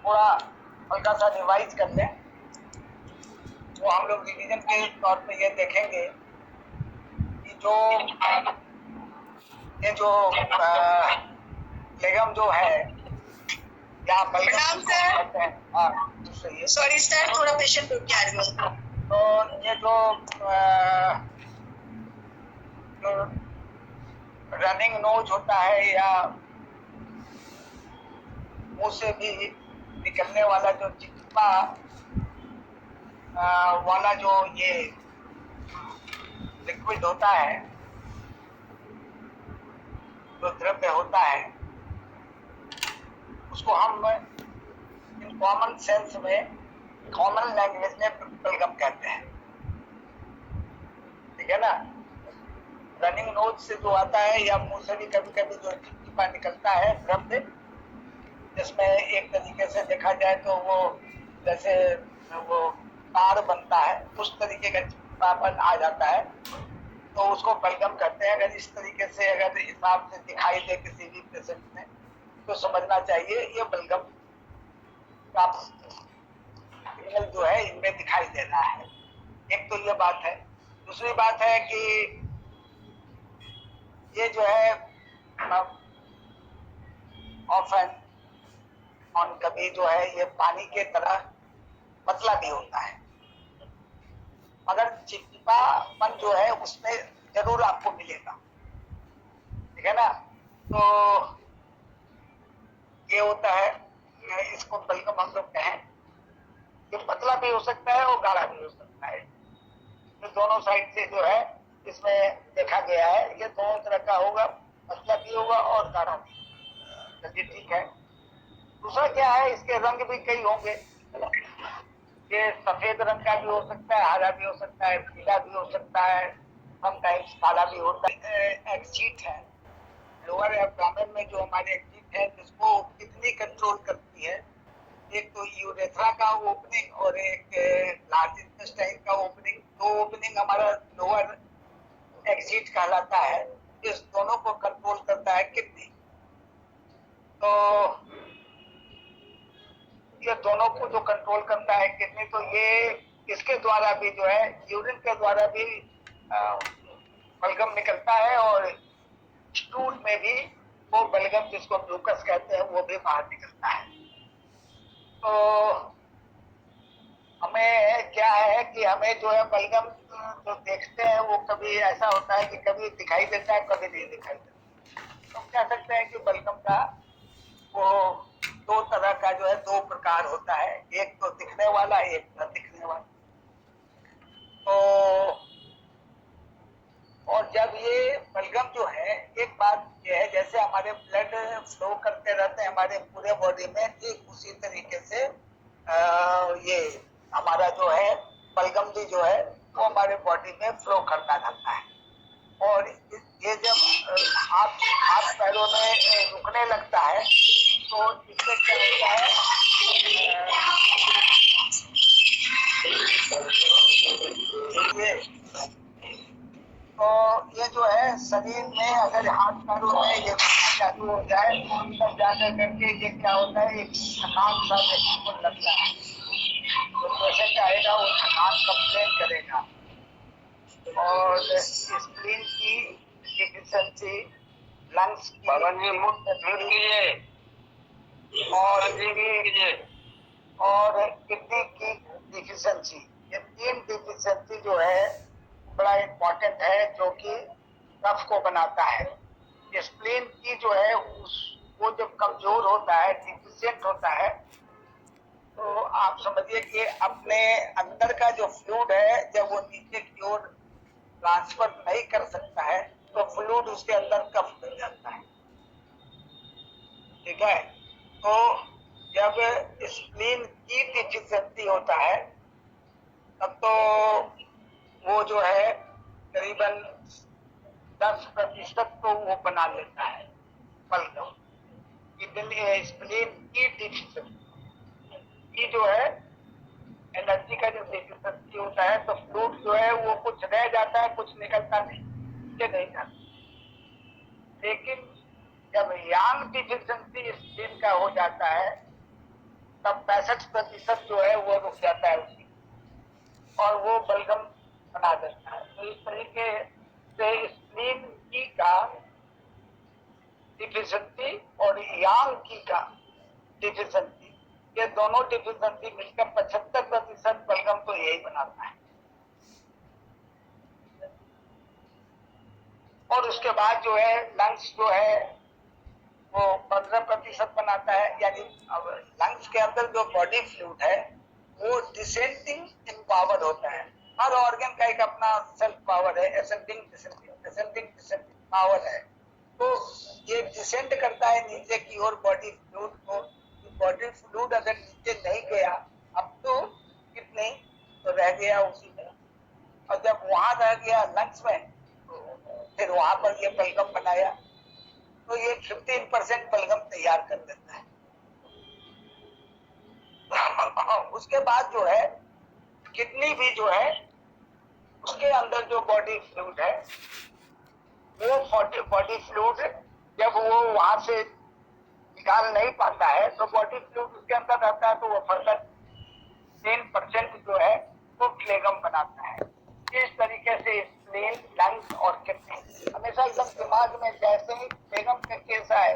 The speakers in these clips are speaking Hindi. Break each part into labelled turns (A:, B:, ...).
A: थोड़ा हल्का सा रिवाइज कर लें। वो हम लोग रिवीजन के तौर पे ये देखेंगे कि ये जो लेगम जो है या
B: प्रणाम सर।
A: कहते हैं, हाँ सही है।
B: सॉरी सर, थोड़ा पेशेंट रुक जा रही हूँ।
A: तो ये जो रनिंग नोज होता है या मुंह से भी निकलने वाला जो चिपचिपा वाला जो ये लिक्विड होता है, जो द्रव्य होता है, उसको हम इन कॉमन सेंस में, कॉमन लैंग्वेज में बलगम कहते हैं। ठीक है ना। रनिंग नोज से जो आता है या मुंह से भी कभी कभी जो चिपचिपा निकलता है द्रव्य, जिसमें एक तरीके से देखा जाए तो वो जैसे वो तार बनता है, उस तरीके का चिपचिपापन आ जाता है, तो उसको बलगम कहते हैं। अगर इस तरीके से अगर हिसाब से दिखाई दे किसी भी पेशेंट में तो समझना चाहिए ये बलगम का सिग्नल जो है इनमें दिखाई दे रहा है। एक तो ये बात है। दूसरी बात है कि ये जो है ऑफन और कभी जो है ये पानी के तरह पतला भी होता है, मगर चिपचिपापन जो है उसमें जरूर आपको मिलेगा। ठीक है ना। तो ये होता है, इसको बलगम हम लोग कहें। ये पतला भी हो सकता है और गाढ़ा भी हो सकता है। तो दोनों साइड से जो है इसमें देखा गया है, ये दोनों तरह का होगा, पतला भी होगा और गाढ़ा भी। चलिए ठीक है। दूसरा क्या है, इसके रंग भी कई होंगे। ये सफेद रंग का भी हो सकता है, हरा भी हो सकता है, पीला भी हो सकता है, समटाइम्स काला भी होता है। एक्सीट है लोअर एब्डोमेन में, जो हमारे एक्सीट है जिसको किडनी कंट्रोल करती है। एक तो यूरेथ्रा का ओपनिंग और एक लार्ज इंटेस्टाइन का ओपनिंग। दो ओपनिंग हमारा लोअर एक्सीट कहलाता है। इस दोनों को कंट्रोल करता है किडनी। तो ये दोनों को जो कंट्रोल करता है किडनी, तो ये इसके द्वारा भी जो है यूरिन के द्वारा भी बलगम निकलता है, और स्टूल में भी वो बलगम जिसको म्यूकस कहते हैं वो भी बाहर निकलता है। तो हमें क्या है कि हमें जो है बलगम जो देखते हैं वो कभी ऐसा होता है कि कभी दिखाई देता है, कभी नहीं दिखाई देता। तो हम कह सकते हैं कि बलगम का वो दो तरह का जो है, दो प्रकार होता है, एक तो दिखने वाला, एक न दिखने वाला। तो और जब ये बलगम जो है, एक बात ये है, जैसे हमारे ब्लड फ्लो करते रहते हैं हमारे पूरे बॉडी में, ठीक उसी तरीके से ये हमारा जो है बलगम भी जो है वो हमारे बॉडी में फ्लो करता रहता है। और ये जब हाथ पैरों में रुकने लगता है तो इससे क्या होता है, तो ये जो है शरीर में अगर हाथ पैरों में ये चालू हो जाए तब जाकर करके ये क्या होता है, एक थकान सा व्यक्ति को लगता है। तो पेशेंट आएगा वो थकान कंप्लेन करेगा, और स्प्लीन की डिफिशिएंसी, लंग्स की और किडनी की डिफिशिएंसी, ये तीन डिफिशिएंसी जो है बड़ा इम्पोर्टेंट है, जो कि कफ को बनाता है। स्प्लीन की जो है वो जब कमजोर होता है, डिफिशिएंट होता है, तो आप समझिए कि अपने अंदर का जो फ्लूइड है जब वो नीचे की ओर ट्रांसफर नहीं कर सकता है तो फ्लूइड उसके अंदर कफ बन जाता है। ठीक है। तो जब स्प्लीन की डिफिशिएंसी होता है तब तो वो जो है करीबन 10% तो वो बना लेता है बलगम। स्प्लीन की डिफिशिएंसी जो है, एनर्जी का जो डिफिशिएंसी होता है, तो फ्लूइड जो है वो कुछ रह जाता है, कुछ निकलता नहीं जाता। लेकिन जब यांग डिफिशिएंसी स्प्लीन का हो जाता है तब 65% जो है वो रुक जाता है उसकी, और वो बलगम बना देता है। तो इस तरीके से स्प्लीन की का डिफिशिएंसी और यांग की का डिफिशिएंसी, ये दोनों डिफिशिएंसी मिलकर 75% बलगम तो यही बनाता है। और उसके बाद जो है लंग्स जो है वो 15% बनाता है। यानी अब लंग्स के अंदर जो बॉडी फ्लूइड है वो डिसेंडिंग इन पावर होता है। हर ऑर्गन का एक अपना सेल्फ पावर है, असेंडिंग डिसेंडिंग पावर है। तो ये डिसेंड करता है नीचे की ओर बॉडी फ्लूइड को। बॉडी फ्लूइड अगर नीचे नहीं गया अब तो कितने तो रह गया उसी तरह, और जब वहां रह गया लंग्स में फिर वहां पर ये बलगम बनाया, तो ये 15% बलगम तैयार कर देता है। उसके बाद जो है किडनी भी जो है उसके अंदर जो बॉडी फ्लूइड है वो बॉडी फ्लूइड जब वो वहां से निकाल नहीं पाता है तो बॉडी फ्लूइड उसके अंदर रहता है, तो वो फर्दर 10% जो है वो फ्लेगम बनाता है। इस तरीके से स्प्लीन, लंग्स और किडनी हमेशा एकदम दिमाग में जैसे ही फ्लेगम का केस आए,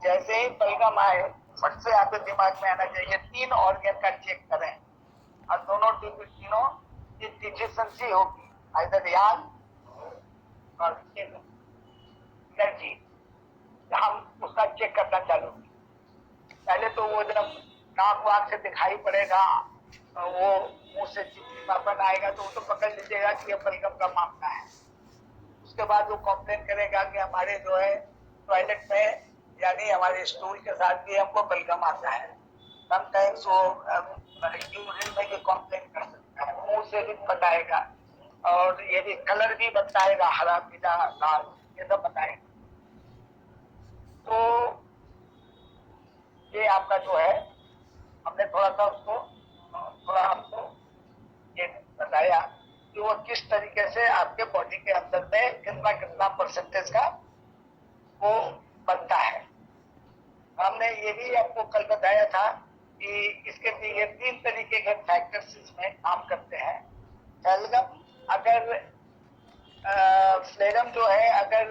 A: जैसे ही बलगम आए, फट से आपके दिमाग में आना चाहिए 3 ऑर्गन का चेक करें, और दोनों तीनों की डिफिशिएंसी होगी, आइदर यांग और एनर्जी। हम उसका चेक करना चालू। पहले तो वो जब नाक वाक से दिखाई पड़ेगा, वो मुंह से चिपचिपापन आएगा, तो वो तो पकड़ लीजिएगा कि ये बलगम का मामला है। उसके बाद वो कंप्लेन करेगा कि हमारे जो है टॉयलेट में यानी हमारे स्टूल के साथ भी हमको बलगम आता है। समटाइम्स वो यूरिन में भी कंप्लेन कर सकता है, मुंह से भी बताएगा, और ये भी कलर भी बताएगा, हरा पीला लाल, ये सब बताएगा। तो ये आपका जो है हमने थोड़ा सा उसको थोड़ा आपको ये बताया कि वो किस तरीके से आपके बॉडी के अंदर में कितना परसेंटेज का वो बनता है। हमने ये भी आपको कल बताया था कि इसके लिए 3 तरीके के फैक्टर्स इसमें काम करते हैं। अगर फ्लेगम जो है अगर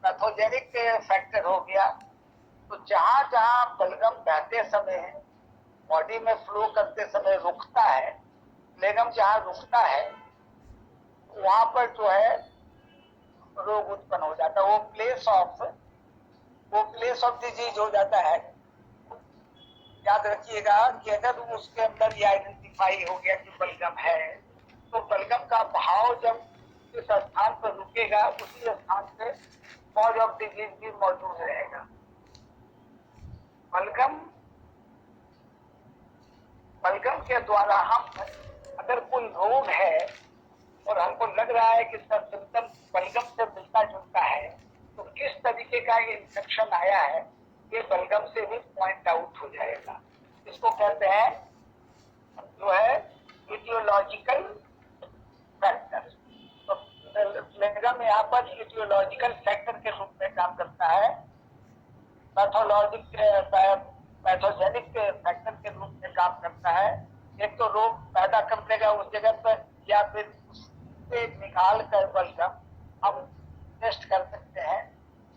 A: पैथोजेनिक फैक्टर हो गया, तो जहां जहां बलगम बहते समय बॉडी में फ्लो करते समय रुकता है, फ्लेगम जहां रुकता है वहां पर जो है रोग उत्पन्न हो जाता है, वो प्लेस ऑफ डिजीज हो जाता है। याद रखिएगा कि अगर उसके अंदर ये आइडेंटिफाई हो गया कि बलगम है, तो बलगम का भाव जब इस स्थान पर रुकेगा उसी स्थान पे कॉज ऑफ डिजीज भी मौजूद रहेगा। बलगम के द्वारा हम अगर कोई रोग है और हमको लग रहा है कि इसका सिम्टम बलगम से मिलता जुलता है, तो किस तरीके का इन्फेक्शन आया है ये बलगम से भी पॉइंट आउट हो जाएगा। इसको कहते हैं जो है इटियोलॉजिकल फैक्टर। तो फ्लेगम यहाँ पर इटियोलॉजिकल फैक्टर के रूप में काम करता है, पैथोजेनिक फैक्टर के रूप में काम करता है। एक तो रोग पैदा कर देगा उस जगह पर, या फिर उससे निकाल कर बलगम हम टेस्ट कर सकते हैं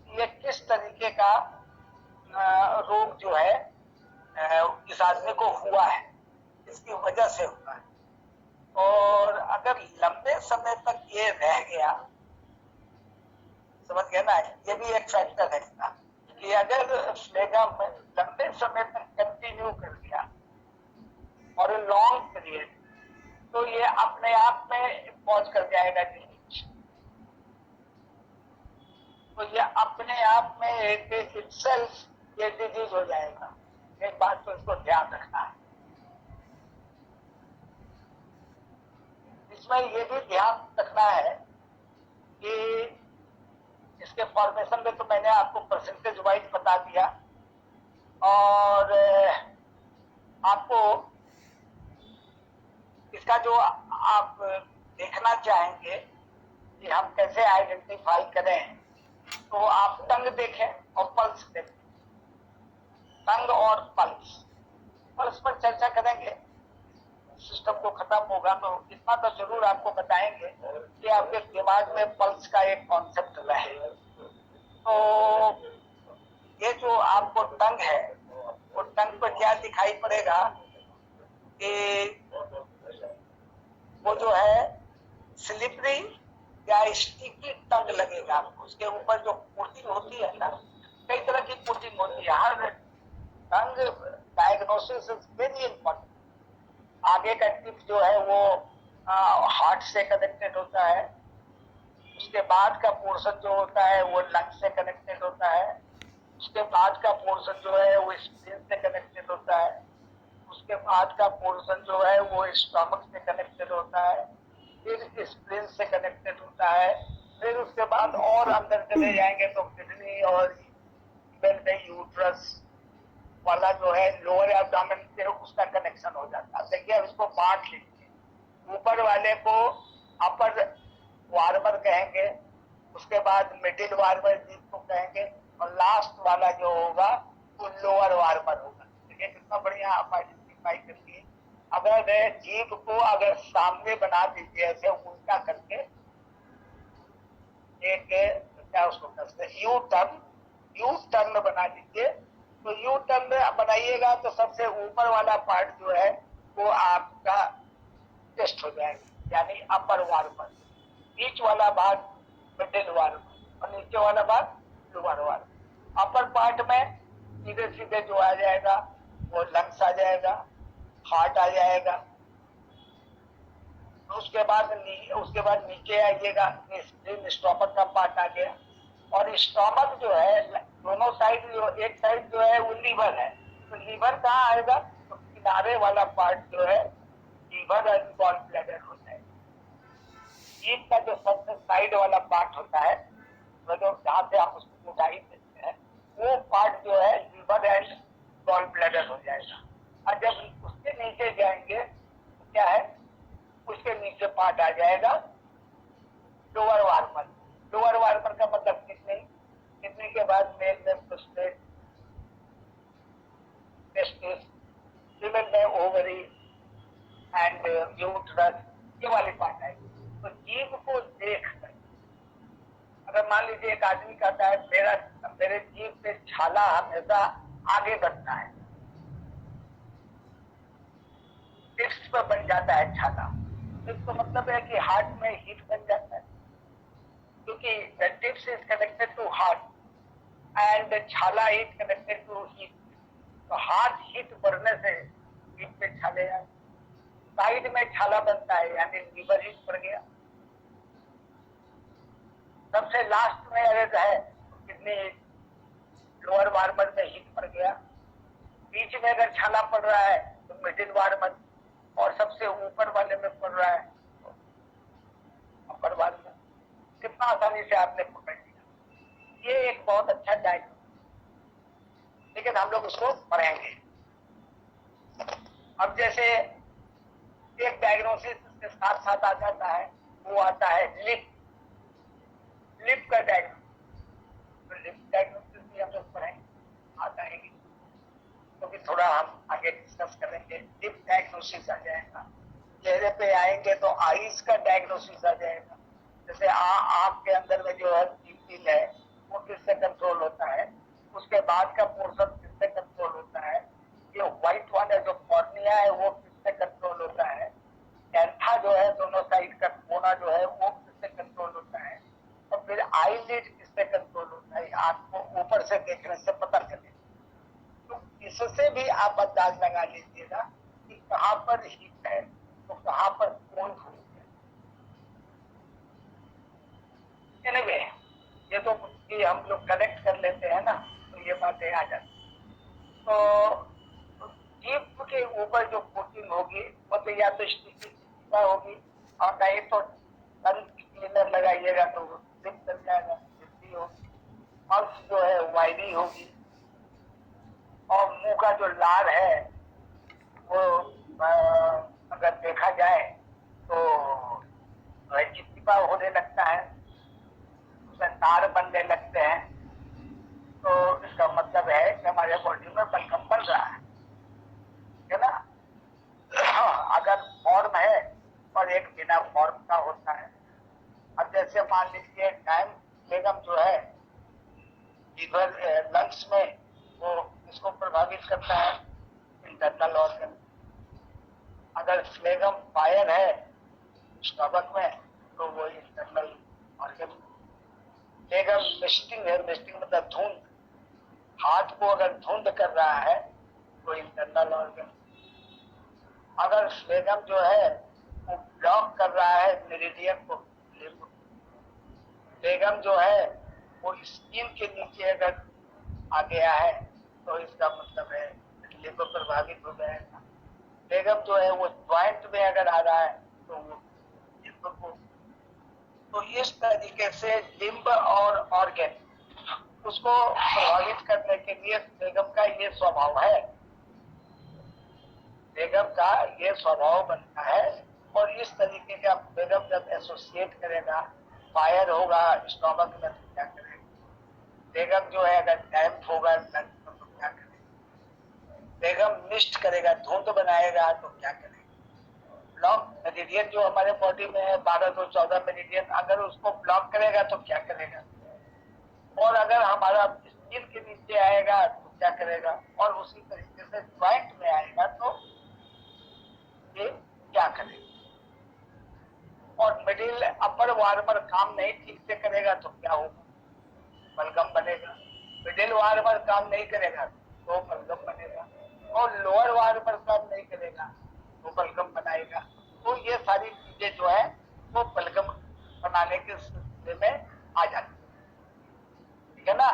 A: ये किस तरीके का रोग जो है इस आदमी को हुआ है, इसकी वजह से हुआ है। और अगर लंबे समय तक ये रह गया, समझ गए ना, ये भी एक फैक्टर है इसका कि अगर फ्लेगम लंबे समय तक कंटिन्यू कर दिया और लॉन्ग पीरियड, तो ये अपने आप में पहुंच कर जाएगा डिजीज। तो ये अपने आप में एक इटसेल्फ ये डिजीज हो जाएगा। एक बात तो इसको ध्यान रखना है। इसमें ये भी ध्यान रखना है कि इसके फॉर्मेशन में तो मैंने आपको परसेंटेज वाइज बता दिया, और आपको इसका जो आप देखना चाहेंगे कि हम कैसे आइडेंटिफाई करें, तो आप टंग देखें और पल्स देखें। टंग और पल्स पल्स पर चर्चा करेंगे, सिस्टम को खत्म होगा तो इतना तो जरूर आपको बताएंगे कि आपके दिमाग में पल्स का एक कॉन्सेप्ट रहे। तो ये जो आपको टंग है, वो टंग पर क्या दिखाई पड़ेगा कि वो जो है स्लिपरी या स्टिकी टंग लगेगा आपको। उसके ऊपर जो कोटिंग होती है ना, कई तरह की कोटिंग होती है। हर टंग डायग्नोसिस इज वेरी इंपॉर्टेंट। आगे का टिप जो है वो हार्ट से कनेक्टेड होता है, उसके बाद का पोर्शन जो होता है वो लंग से कनेक्टेड होता है, उसके बाद का पोर्शन जो है वो स्प्लीन से कनेक्टेड होता है, उसके बाद का पोर्शन जो है वो स्टमक से कनेक्टेड होता है, फिर स्प्लीन से कनेक्टेड होता है, फिर उसके बाद और अंदर चले जाएंगे तो किडनी और यूट्रस वाला जो है लोअर एब्डोमेन से उसका कनेक्शन हो जाता है। देखिए अब इसको बांट लीजिए, ऊपर वाले को अपर वार्मर कहेंगे, उसके बाद मिडिल वार्मर जिसको कहेंगे, और लास्ट वाला जो होगा वो लोअर वार्मर होगा। देखिए कितना बढ़िया आप आइडेंटिफाई करिए। अगर जीभ को अगर सामने बना दीजिए ऐसे उल्टा करके, एक क्या उसको कहते हैं यू टर्न बना दीजिए। तो यू टर्न बनाइएगा तो सबसे ऊपर वाला पार्ट जो है वो आपका टेस्ट हो जाएगा, यानी अपर वार्मर, बीच वाला भाग मिडिल वार्मर और नीचे वाला भाग लोअर वार्मर। अपर पार्ट में सीधे सीधे जो आ जाएगा वो लंग्स आ जाएगा, हार्ट आ जाएगा। उसके बाद नीचे आइएगा, स्प्लीन स्टोमक का पार्ट आ गया। और स्टोमक जो है दोनों साइड, जो एक साइड जो है वो लीवर है, तो लीवर कहाँ आएगा, तो किनारे वाला पार्ट जो है लीवर और गॉल ब्लैडर होता है। जीभ का जो सबसे साइड वाला पार्ट होता है, तो जो जहाँ से हम उसको उठाई देते हैं, वो पार्ट जो है लीवर एंड गॉल ब्लैडर हो जाएगा। और जब उसके नीचे जाएंगे तो क्या है, उसके नीचे पार्ट आ जाएगा लोअर वार्मर। लोअर वार्मर का मतलब किडनी के बाद मेल में प्रोस्टेट, टेस्टिस, फीमेल में ओवरी एंड यूट्रस, ये वाली पार्ट आएगी। तो जीभ को देख कर, अगर मान लीजिए एक आदमी कहता है मेरे जीभ पे छाला हमेशा आगे बढ़ता है, टिप्स पर बन जाता है छाला, तो मतलब है कि हार्ट में हीट बन जाता है, क्योंकि the tips is connected to heart and छाला is connected to heat। तो हार्ट हीट बढ़ने से हीट पे छाले आए, साइड में छाला बनता है यानी लीवर हीट बढ़ गया। सबसे लास्ट में अगर है किडनी, लोअर वार्मर में हीट बढ़ गया। बीच में अगर छाला पड़ रहा है तो मिडिल वार्मर, और सबसे ऊपर वाले में पड़ रहा है अपर वार्मर। कितना आसानी से आपने पकड़ लिया। ये एक बहुत अच्छा डायग्नोसिस, लेकिन हम लोग उसको पढ़ेंगे। अब जैसे एक डायग्नोसिस के साथ साथ आ जाता है, वो आता है लिप का डायग्नोसिस। तो लिप डायग्नोसिस भी हम लोग पढ़ेंगे, आता है तो भी थोड़ा हम आगे डिस्कस करेंगे। लिप डायग्नोसिस आ जाएगा, चेहरे पे आएंगे तो आईज का डायग्नोसिस आ जाएगा। जैसे आंख के अंदर में जो है पीपल है वो किससे कंट्रोल होता है, उसके बाद का पोर्शन किससे कंट्रोल होता है, ये व्हाइट वाला जो कॉर्निया है वो किससे कंट्रोल होता है, एंथा जो है दोनों साइड का कोना जो है वो किससे कंट्रोल होता है, और फिर आईलिड किससे कंट्रोल होता है, आंख को ऊपर से देखने से पता चलेगा। तो इससे भी आप अंदाज लगा लीजिएगा कि कहाँ पर हीट है तो कहाँ पर कोल्ड है। एनीवे, ये तो कि हम लोग कनेक्ट कर लेते हैं ना, तो ये बातें आ जाती। तो जीभ के ऊपर जो कोटिंग होगी वो तो या तो स्टिकी होगी, और नहीं तो क्लीनर लगाइएगा तो वो स्लिप कर जाएगा, होगी। माउथ जो है वाइडी होगी, और मुंह का जो लार है वो अगर देखा जाए तो चिपचिपा होने लगता है, उसमें तार बनने लगते हैं। तो इसका मतलब है कि हमारे बॉडी में बलगम बन रहा है फॉर्म का होता है। अब जैसे मान लीजिए टाइम फ्लेगम जो है इधर लंग्स में, वो इसको प्रभावित करता है, इंटरनल ऑर्गन। अगर फ्लेगम फायर है स्टमक में तो वो इंटरनल ऑर्गन। फ्लेगम मिस्टिंग है, मिस्टिंग मतलब धुंध, हाथ को अगर धुंध कर रहा है तो इंटरनल ऑर्गन। अगर फ्लेगम जो है वो ब्लॉक कर रहा है मेरिडियन को, फ्लेगम जो है वो स्किन के नीचे अगर आ गया है तो इसका मतलब है लिवर प्रभावित हो जाएगा। फ्लेगम जो है वो ज्वाइंट में अगर आ रहा है तो वो लिवर को। तो इस तरीके से लिम्ब और ऑर्गन उसको प्रभावित करने के लिए फ्लेगम का ये स्वभाव है, फ्लेगम का ये स्वभाव बनता है। और इस तरीके का फ्लेगम जब एसोसिएट करेगा, फायर होगा स्टमक में तो क्या करेगा, फ्लेगम जो है अगर डैम्प होगा लंग्स में तो क्या करेगा, फ्लेगम मिस्ट करेगा, धुंध बनाएगा तो क्या करेगा। ब्लॉक मेरिडियन जो हमारे बॉडी में है 12 से 14 मेरिडियन, अगर उसको ब्लॉक करेगा तो क्या करेगा। और अगर हमारा स्किन के नीचे आएगा तो क्या करेगा, और उसी तरीके से ज्वाइंट में आएगा तो ये क्या करेगा। और मिडिल अपर वार्मर काम नहीं ठीक से करेगा तो क्या होगा, बलगम बनेगा। मिडिल वार्मर काम नहीं करेगा तो बलगम बनेगा, और लोअर वार्मर काम नहीं करेगा तो बलगम बनाएगा। तो ये सारी चीजें जो है वो बलगम बनाने के सिलसिले में आ जाती है, ठीक है ना।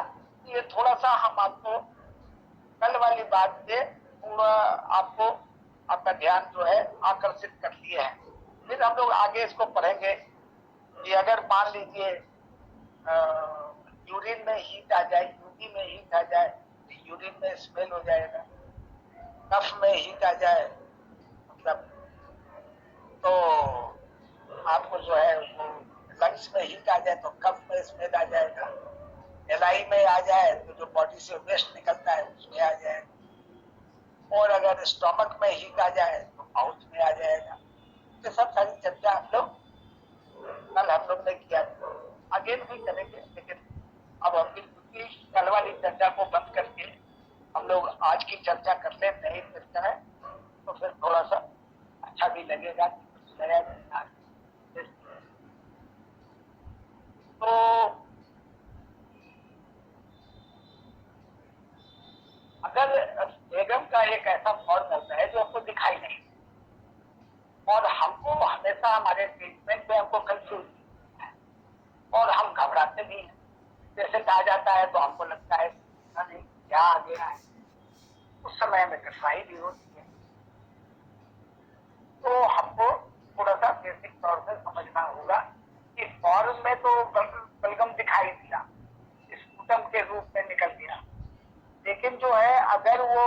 A: ये थोड़ा सा हम आपको कल वाली बात से पूरा आपको आपका ध्यान जो है आकर्षित कर लिए हैं। फिर हम लोग आगे इसको पढ़ेंगे कि अगर मान लीजिए यूरिन में हीट आ जाए, यूरिन में हीट आ जाए तो यूरिन में स्मेल हो जाएगा। कफ में हीट आ जाए मतलब तो आपको जो है वो लंग्स में हीट आ जाए तो कफ में स्मेल आ जाएगा। एलआई में आ जाए तो जो बॉडी से वेस्ट निकलता है उसमें आ जाएगा। और अगर स्टमक में हीट आ जाए तो पाउच में आ जाएगा। ये सब सारी चर्चा कल हम लोग ने किया, अगेन भी करेंगे। लेकिन अब हम क्योंकि कल वाली चर्चा को बंद करके हम लोग आज की चर्चा कर ले, नहीं चर्चा है तो फिर थोड़ा सा अच्छा भी लगेगा, कुछ नया नया। तो अगर फ्लेगम का एक ऐसा फॉर्म होता है जो आपको दिखाई नहीं, और हमको हमेशा हमारे ट्रीटमेंट में हमको कंफ्यूज और हम घबराते भी हैं। जैसे कहा जाता है तो हमको लगता है नहीं क्या आ गया है, उस समय में कठिनाई भी होती है। तो हमको थोड़ा सा बेसिक तौर से समझना होगा कि फॉर्म में तो बलगम दिखाई दिया, स्पूटम के रूप में निकल गया, लेकिन जो है अगर वो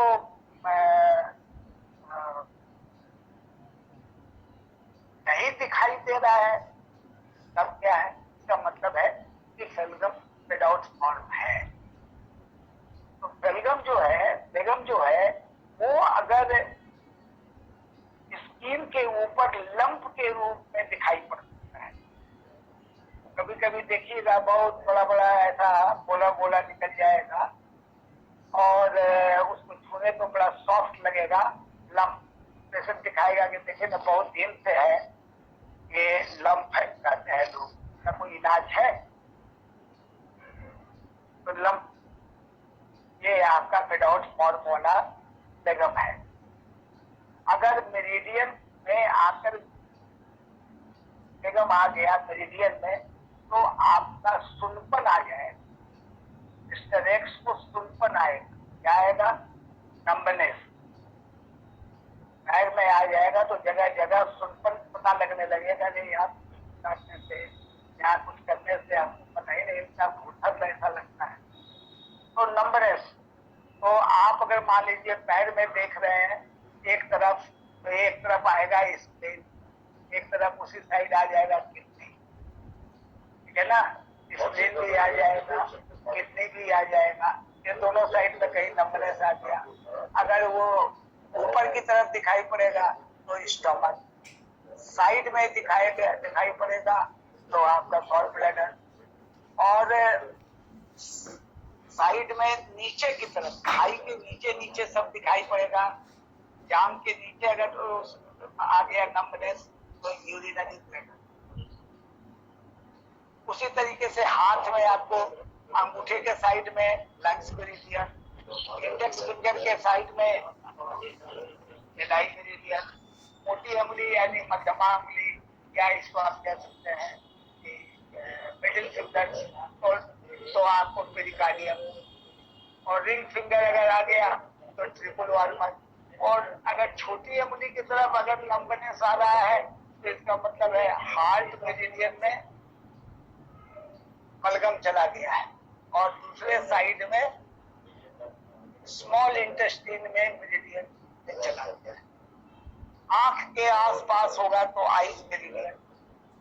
A: नहीं दिखाई दे रहा है तब क्या है, इसका मतलब है कि बेलगम विदाउट फॉर्म है। तो बेलगम जो है वो अगर स्किन के ऊपर लंप के रूप में दिखाई पड़ता है, कभी कभी देखिएगा बहुत बड़ा बड़ा ऐसा गोला गोला निकल जाएगा और उसको छूने तो बड़ा सॉफ्ट लगेगा। लंप पेशेंट दिखाएगा कि देखिए ना बहुत दिन से है ये लंप है, कहते हैं लोग, का कोई इलाज है। तो लंप ये आपका विदाउट फॉर्म वाला बेलगम है। अगर मेरिडियन में आकर बेलगम आ गया मेरिडियन में तो आपका सुनपन आ जाएगा, स्टेरेक्स को सुनपन आएगा, क्या आएगा, नंबनेस पैर में आ जाएगा। तो जगह जगह सुनपन पता लगने लगेगा, नहीं आप काटने से या कुछ करने से आपको पता ही नहीं, आपको घुटन ऐसा लगता है। तो नंबनेस, तो आप अगर मान लीजिए पैर में देख रहे हैं एक तरफ, तो एक तरफ आएगा स्प्लेन, एक तरफ उसी साइड आ जाएगा किडनी, ठीक है ना, स्प्लेन भी आ जाएगा, किडनी भी आ जाएगा, ये दोनों साइड में कहीं नंबनेस आ गया। अगर वो ऊपर की तरफ दिखाई पड़ेगा तो स्टमक, साइड में दिखाई पड़ेगा तो आपका गॉल ब्लैडर, और साइड में नीचे की तरफ खाई के नीचे नीचे सब दिखाई पड़ेगा। जांघ के नीचे अगर तो आ गया नंबनेस तो यूरिनरी ब्लैडर। उसी तरीके से हाथ में आपको अंगूठे के साइड में लंग्स मेरिडियन, इंडेक्स फिंगर के साइड में मिलाई मेरिडियन, मोटी अंगुली यानी मध्यमा अंगुली या इसको आप कह सकते हैं मिडिल फिंगर और तो आपको पेरिकार्डियम, और रिंग फिंगर अगर आ गया तो ट्रिपल वार्मर, और अगर छोटी अंगुली की तरफ अगर लंबनेस आ रहा है तो इसका मतलब है हार्ट मेरिडियन में बलगम चला गया है, और दूसरे साइड में स्मॉल इंटेस्टाइन में मेरिडियन चला गया है। आंख के आसपास होगा तो आईज मेरिडियन,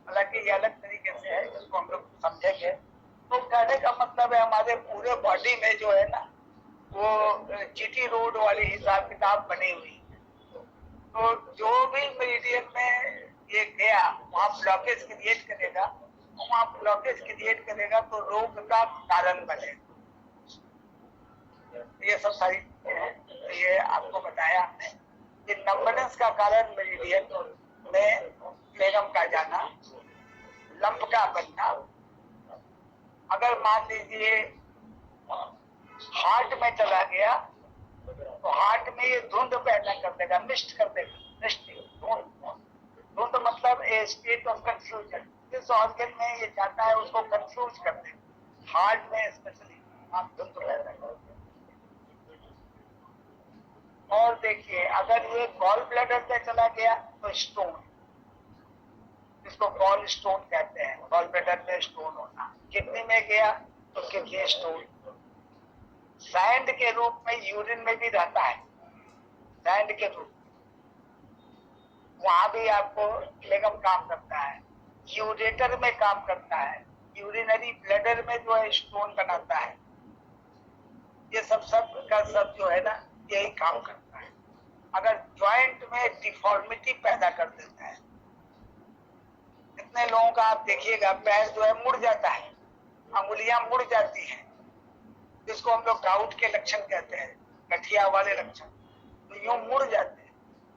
A: हालांकि ये अलग तरीके से है, इसको हम लोग समझेंगे। तो कहने का मतलब है हमारे पूरे बॉडी में जो है ना वो जीटी रोड वाली हिसाब किताब बनी हुई है। तो जो भी मेरिडियन में ये गया वहाँ ब्लॉकेज क्रिएट करेगा, वहाँ ब्लॉकेज क्रिएट करेगा तो रोग का कारण बनेगा। ये सब सारी चीजें हैं, तो ये आपको बताया हमने कि नंबनेस का कारण मेरिडियन में फ्लेगम का जाना, लंप का बनना। अगर मान लीजिए हार्ट में चला गया तो हार्ट में ये धुंध पैदा कर देगा, मिस्ट कर देगा। धुंध मतलब ए स्टेट ऑफ कंफ्यूजन, जिस ऑर्गन में ये जाता है उसको कंफ्यूज कर देगा। हार्ट में स्पेशली आप धुंध पैदा कर देगा। और देखिए अगर ये गॉल ब्लैडर में चला गया तो स्टोन, इसको गॉल स्टोन कहते हैं, गॉल ब्लैडर में स्टोन होना। किडनी में गया तो किडनी स्टोन। सैंड के रूप में यूरिन में भी रहता है, सैंड के रूप वहां भी आपको फ्लेगम काम करता है। यूरेटर में काम करता है, यूरिनरी ब्लैडर में जो है स्टोन बनाता है। ये सब का सब जो है ना यही काम करता है। अगर ज्वाइंट में डिफॉर्मिटी पैदा कर देता है, कितने लोगों का आप देखिएगा पैर जो है मुड़ जाता है, अंगुलियां मुड़ जाती हैं, जिसको हम लोग गाउट के लक्षण कहते हैं, गठिया वाले लक्षण, तो यूं मुड़ जाते हैं।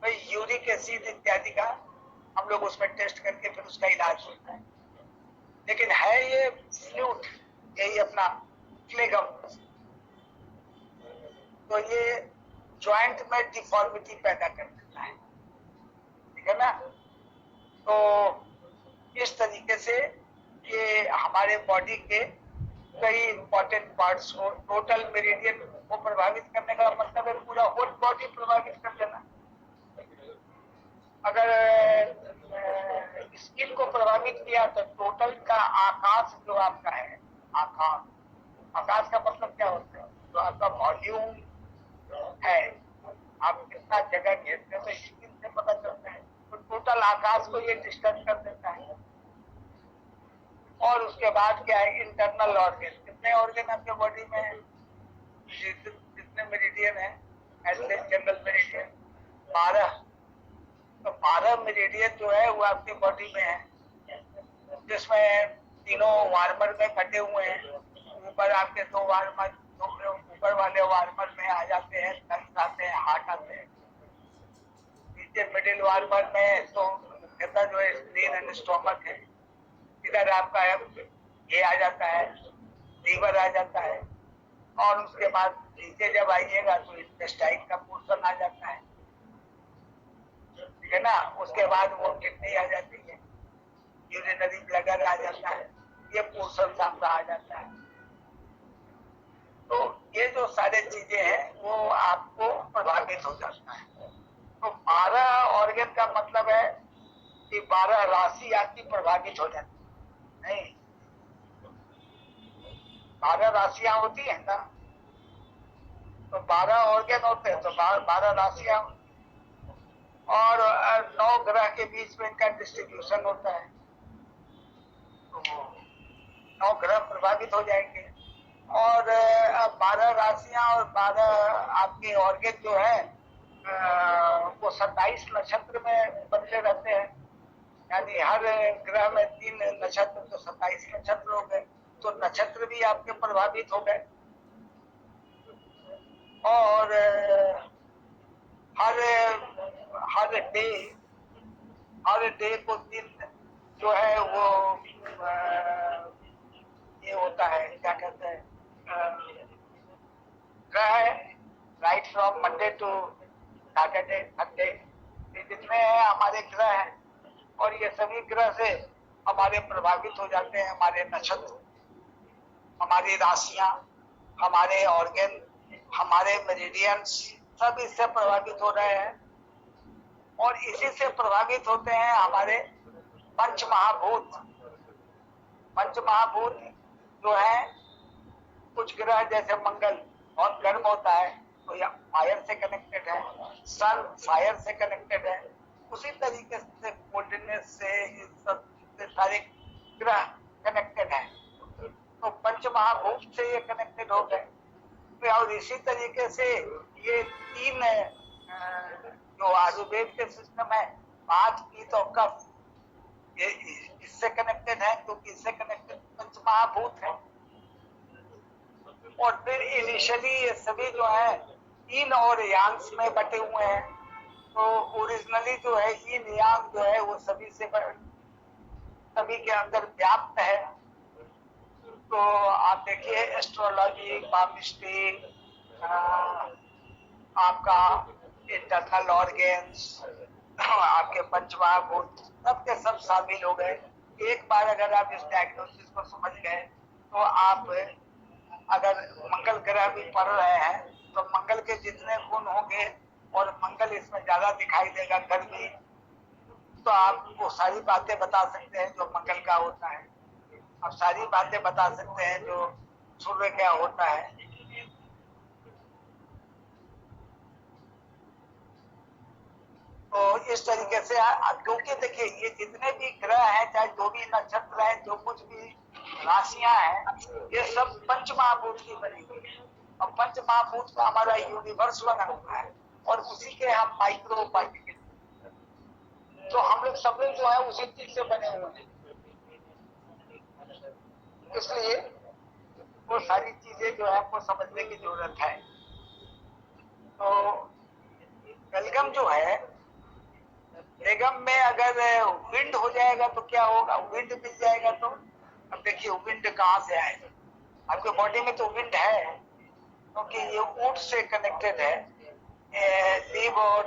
A: भाई यूरिक एसिड इत्यादि का हम लोग उसमें टेस्ट करके फिर उसका इलाज होता है। लेकिन है ये फ्लूइड, यही अपना फ्लेगम, तो ये ज्वाइंट में डिफॉर्मिटी पैदा कर देता है, ठीक है ना। तो इस तरीके से ये हमारे बॉडी के कई इंपॉर्टेंट पार्ट्स को, टोटल मेरिडियन को प्रभावित करने का मतलब है पूरा होल बॉडी प्रभावित कर देना। अगर स्किन को प्रभावित किया तो टोटल का आकाश जो आपका है, आकाश का मतलब क्या होता है, तो आपका वॉल्यूम है, आप कितना जगह घेरते हैं तो स्किन से पता चलता है। तो टोटल आकाश को ये डिस्टर्ब कर देता है। और उसके बाद क्या है, इंटरनल ऑर्गन, कितने ऑर्गन आपके बॉडी में है, जितने मेरिडियन है ऐसे जनरल मेरिडियन 12, तो 12 मेरिडियन जो है वो आपकी बॉडी में है, जिसमें तीनों वार्मर में बटे हुए हैं। ऊपर आपके 2 वार्मर, ऊपर वाले वार्मर में आ जाते हैं, लंग्स आते हैं, हार्ट आते हैं। नीचे मिडिल वार्मर में तो मुख्यतः जो है स्प्लीन एंड स्टोमक है। इधर आपका ये आ जाता है, लीवर आ जाता है, और उसके बाद नीचे जब आइएगा तो इंटेस्टाइन का पोर्शन आ जाता है, ठीक है ना। उसके बाद वो किडनी आ जाती है, यूरिनरी ब्लैडर आ जाता है, ये पोर्शन आपका आ जाता है। तो ये जो सारे चीजें हैं वो आपको प्रभावित हो जाता है। तो 12 ऑर्गन का मतलब है कि 12 राशि आपकी प्रभावित हो जाती है। नहीं, 12 राशियां होती है ना, तो 12 ऑर्गन होते हैं तो 12 राशियां, और 9 ग्रह के बीच में इनका डिस्ट्रीब्यूशन होता है। तो 9 ग्रह प्रभावित हो जाएंगे, और 12 राशियां और 12 आपके ऑर्गन जो है वो 27 नक्षत्र में बदले रहते हैं। यानी हर ग्रह में 3 नक्षत्र तो 27 नक्षत्र हो गए, तो नक्षत्र भी आपके प्रभावित हो गए। और हर डे को दिन जो है वो ये होता है, क्या कहते हैं, ग्रह है, right from Monday to Saturday Sunday, जितने हैं हमारे ग्रह हैं, और ये सभी ग्रह से हमारे प्रभावित हो जाते हैं। हमारे नक्षत्र, हमारी राशियां, हमारे ऑर्गन, हमारे मेरिडियंस सब इससे प्रभावित हो रहे हैं। और इसी से प्रभावित होते हैं हमारे पंच महाभूत। पंच महाभूत जो है, कुछ ग्रह जैसे मंगल बहुत गर्म होता है तो यह फायर से कनेक्टेड है, सन फायर से कनेक्टेड है, उसी तरीके से कोल्डनेस से सब सारे ग्रह कनेक्टेड है। तो पंच महाभूत से ये कनेक्टेड हो गए। और इसी तरीके से ये 3 जो आयुर्वेद के सिस्टम है, वात, पित्त और कफ, ये इससे कनेक्टेड है, क्योंकि इससे कनेक्टेड पंच महाभूत है। और फिर इनिशियली ये सभी जो है yin और यांग्स में बटे हुए हैं। तो ओरिजिनली जो है yin yang जो है वो सभी के अंदर व्याप्त है। तो आप देखिए एस्ट्रोलॉजी, पामिस्ट्री, आपका इंटरनल ऑर्गन्स, आपके पंचमहाभूत सबके सब शामिल हो गए। एक बार अगर आप इस डायग्नोसिस को समझ गए तो आप अगर मंगल ग्रह भी पढ़ रहे हैं तो मंगल के जितने गुण होंगे और मंगल इसमें ज्यादा दिखाई देगा गर्मी, तो आप वो सारी बातें बता सकते हैं जो मंगल का होता है। आप सारी बातें बता सकते हैं जो सूर्य क्या होता है। तो इस तरीके से क्योंकि देखिए ये जितने भी ग्रह हैं, चाहे जो भी नक्षत्र हैं, जो कुछ भी राशियां हैं, ये सब पंच महाभूत की बनी हुई है। और पंच महाभूत का हमारा यूनिवर्स बना हुआ है और उसी के हम माइक्रो पार्टिकल, तो हम लोग सब लोग जो है उसी चीज से बने हुए हैं। इसलिए वो सारी चीजें जो है आपको समझने की जरूरत है। तो बेलगम जो है, बेगम में अगर विंड हो जाएगा तो क्या होगा, विंड मिल जाएगा तो अब देखिए विंड कहाँ से आएगा। आपके बॉडी में तो विंड है क्योंकि ये ऊट से कनेक्टेड है, लीव और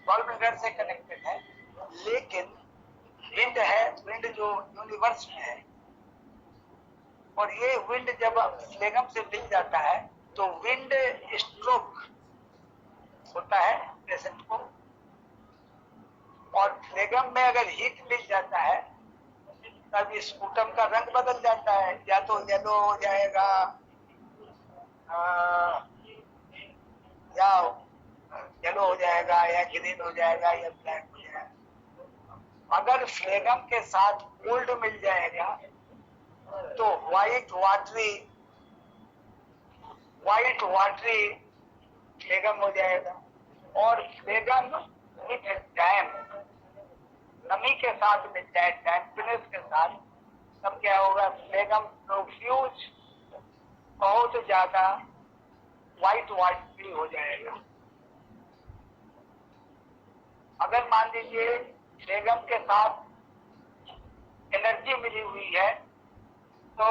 A: गॉलब्लैडर से कनेक्टेड है। लेकिन विंड है, विंड जो यूनिवर्स में है, और ये विंड जब फ्लेगम से मिल जाता है तो विंड स्ट्रोक होता है पेशेंट को। और फ्लेगम में अगर हीट मिल जाता है तब स्पूटम का रंग बदल जाता है, या तो येलो हो जाएगा या येलो हो जाएगा, या ग्रीन हो जाएगा, या ब्लैक हो जाएगा। अगर फ्लेगम के साथ कोल्ड मिल जाएगा तो व्हाइट वाटरी फ्लेगम हो जाएगा। और फ्लेगम विथ डैम, नमी के साथ मिल जाए, डैम्पनेस के साथ, तब क्या होगा, फ्लेगम प्रोफ्यूज बहुत ज्यादा व्हाइट वाटरी हो जाएगा। अगर मान लीजिए फ्लेगम के साथ एनर्जी मिली हुई है तो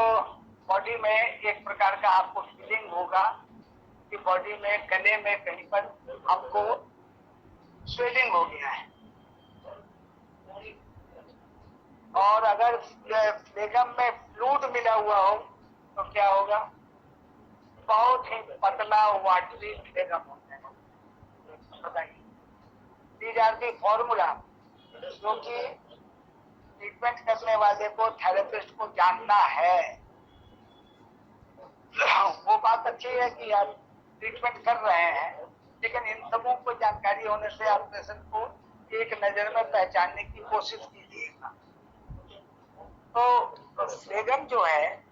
A: बॉडी में एक प्रकार का आपको फीलिंग होगा कि बॉडी में, गले में कहीं पर हमको स्वेलिंग हो गया है। और अगर फ्लेगम में फ्लूइड मिला हुआ हो तो क्या होगा, बहुत ही पतला वाटरी फ्लेगम होता है। बताइए, दीज आर दी फॉर्मूला जो कि ट्रीटमेंट करने वाले को, थेरेपिस्ट को जानना है। वो बात अच्छी है कि आप ट्रीटमेंट कर रहे हैं, लेकिन इन सबों को जानकारी होने से आप पेशेंट को एक नजर में पहचानने की कोशिश कीजिएगा। तो फ्लेगम जो है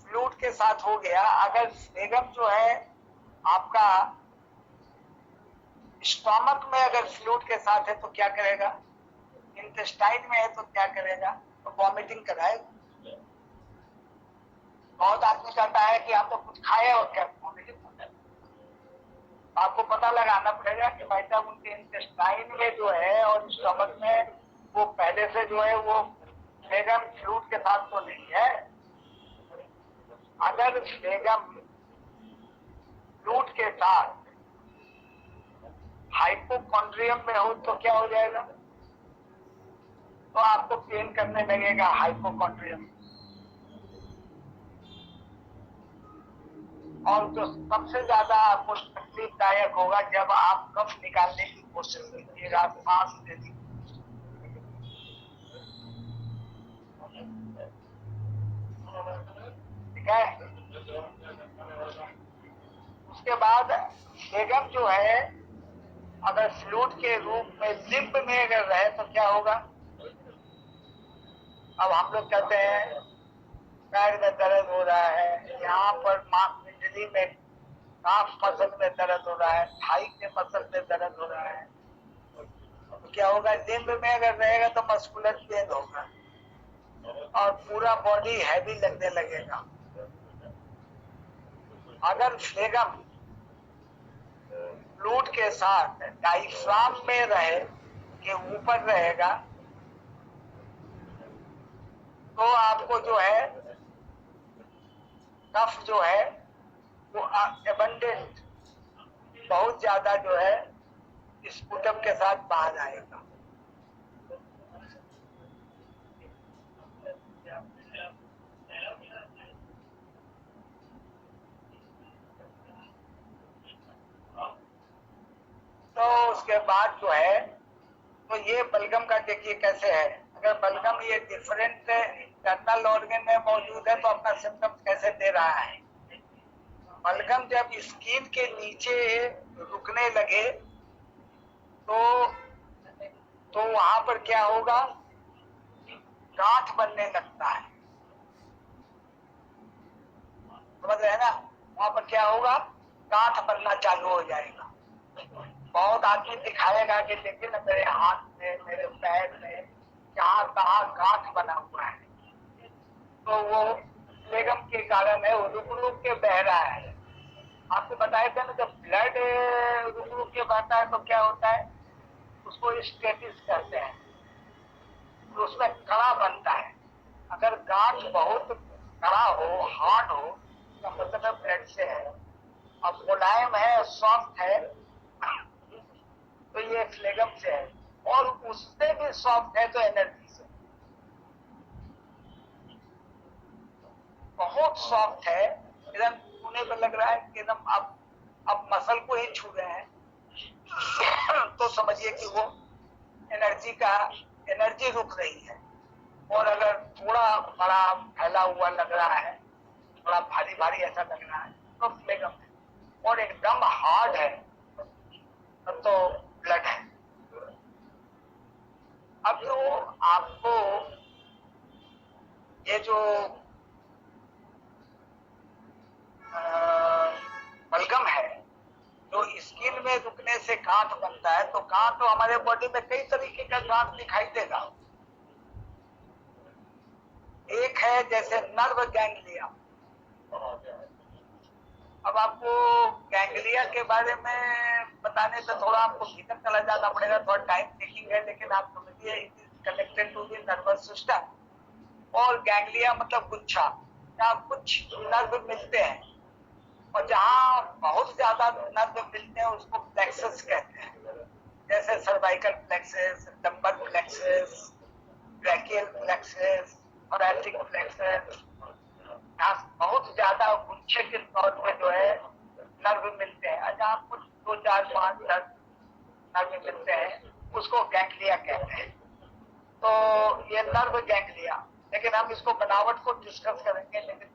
A: फ्लूइड के साथ हो गया। अगर फ्लेगम जो है आपका स्टोमक में अगर फ्लूइड के साथ है तो क्या करेगा, इंटेस्टाइन में है तो क्या करेगा, तो वॉमिटिंग कराएगा। बहुत आदमी कहता है कि हम तो कुछ खाए और क्या वॉमिटिंग होता है। आपको पता लगाना पड़ेगा कि भाई साहब उनके इंटेस्टाइन में जो है और स्टोमक में वो पहले से जो है वो फ्लेगम फ्लूइड के साथ तो नहीं है। अगर फ्लेगम फ्लूइड के साथ हाइपोकॉन्ड्रियम में हो तो क्या हो जाएगा, तो आपको पेन करने लगेगा हाइपोकॉन्ड्रियम। और जो सबसे ज्यादा आपको तकलीफदायक होगा जब आप कफ निकालने की कोशिश कीजिएगा, सांस लेने की, ठीक है। उसके बाद फ्लेगम जो है अगर फ्लूइड के रूप में लिम्फ में अगर रहे तो क्या होगा। अब हम लोग कहते हैं पैर में दर्द हो रहा है, यहाँ पर मांसपेशियों में काफ मसल में दर्द हो रहा है, थाई के मसल में दर्द हो रहा है, तो क्या होगा, लिम्फ में अगर रहेगा तो मस्कुलर पेन होगा और पूरा बॉडी हैवी लगने लगेगा। अगर फ्लेगम फ्लूइड के साथ डायफ्राम में रहे के ऊपर रहेगा तो आपको जो है कफ जो है वो एबंडेंट बहुत ज्यादा जो है स्पुटम के साथ बाहर आएगा। तो उसके बाद जो है तो ये बलगम का देखिए कैसे है। अगर बलगम ये डिफरेंट इंटरनल ऑर्गन में मौजूद है तो अपना सिम्टम कैसे दे रहा है। बलगम जब स्किन के नीचे रुकने लगे तो वहां पर क्या होगा, गांठ बनने लगता है, समझ रहे हैं ना। वहां पर क्या होगा, गांठ बनना चालू हो जाएगा। बहुत आदमी दिखाएगा कि देखिए ना मेरे हाथ में, मेरे पैर में जहां तहां गांठ बना हुआ है, तो वो फ्लेगम के कारण है, वो रुक रुक के बह रहा है। आपको बताया था ना जब ब्लड रुक रुक के बहता है तो क्या होता है, उसको स्टेटिस कहते हैं, तो उसमें कड़ा बनता है। अगर गांठ बहुत कड़ा हो, हार्ड हो, तो मतलब ब्लड से है। अब मुलायम है, सॉफ्ट है, तो ये फ्लेगम से है। और उससे भी सॉफ्ट है तो एनर्जी से। बहुत सॉफ्ट है, एकदम छूने पे लग रहा है कि एकदम अब मसल को ही छू रहे हैं तो समझिए कि वो एनर्जी रुक रही है। और अगर थोड़ा बड़ा फैला हुआ लग रहा है, थोड़ा भारी भारी ऐसा लग रहा है तो फ्लेगम है। और एकदम हार्ड है तब तो ब्लड है। अब जो आपको ये जो बलगम है जो स्किन में रुकने से गांठ बनता है, तो गांठ तो हमारे बॉडी में कई तरीके का गांठ दिखाई देगा। एक है जैसे नर्व गैंग्लिया। अब आपको गैंग्लिया के बारे में बताने से थोड़ा आपको भीतर चला जाना पड़ेगा, थोड़ा टाइम टेकिंग है, लेकिन आप समझिए it is connected to the nervous system. और गैंग्लिया मतलब गुच्छा, जहाँ कुछ नर्व मिलते हैं और जहाँ बहुत ज्यादा नर्व मिलते हैं उसको प्लेक्सस कहते हैं। जैसे cervical plexus, lumbar plexus, brachial plexus, thoracic plexus, बहुत ज्यादा गुच्छे के तौर पे जो है नर्व मिलते हैं। जहाँ कुछ 2, 4, 5 नर्व मिलते हैं उसको गैंग्लिया कहते हैं। तो ये नर्व गैंग्लिया, लेकिन हम इसको बनावट को डिस्कस करेंगे, लेकिन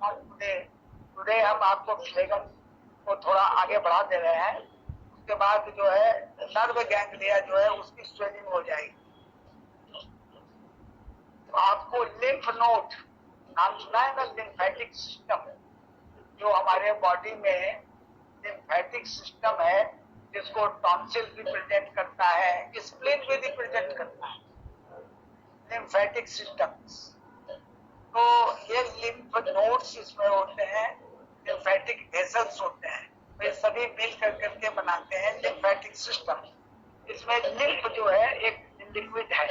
A: टुडे हम आपको फ्लेगम को थोड़ा आगे बढ़ा दे रहे हैं। उसके बाद जो है नर्व गैंग्लिया जो है उसकी स्वेलिंग हो जाएगी। तो आपको लिम्फ नोड नाम सुना है ना, लिम्फेटिक सिस्टम, जो हमारे बॉडी में लिम्फेटिक सिस्टम है जिसको टॉन्सिल रिप्रेजेंट करता है, स्प्लीन भी रिप्रेजेंट करता है, लिम्फेटिक सिस्टम्स। तो ये लिम्फ नोड्स इसमें होते हैं, लिम्फेटिक वेसल्स होते हैं, वे सभी मिल करके बनाते हैं लिम्फेटिक सिस्टम। इसमें लिम्फ जो है एक लिक्विड है।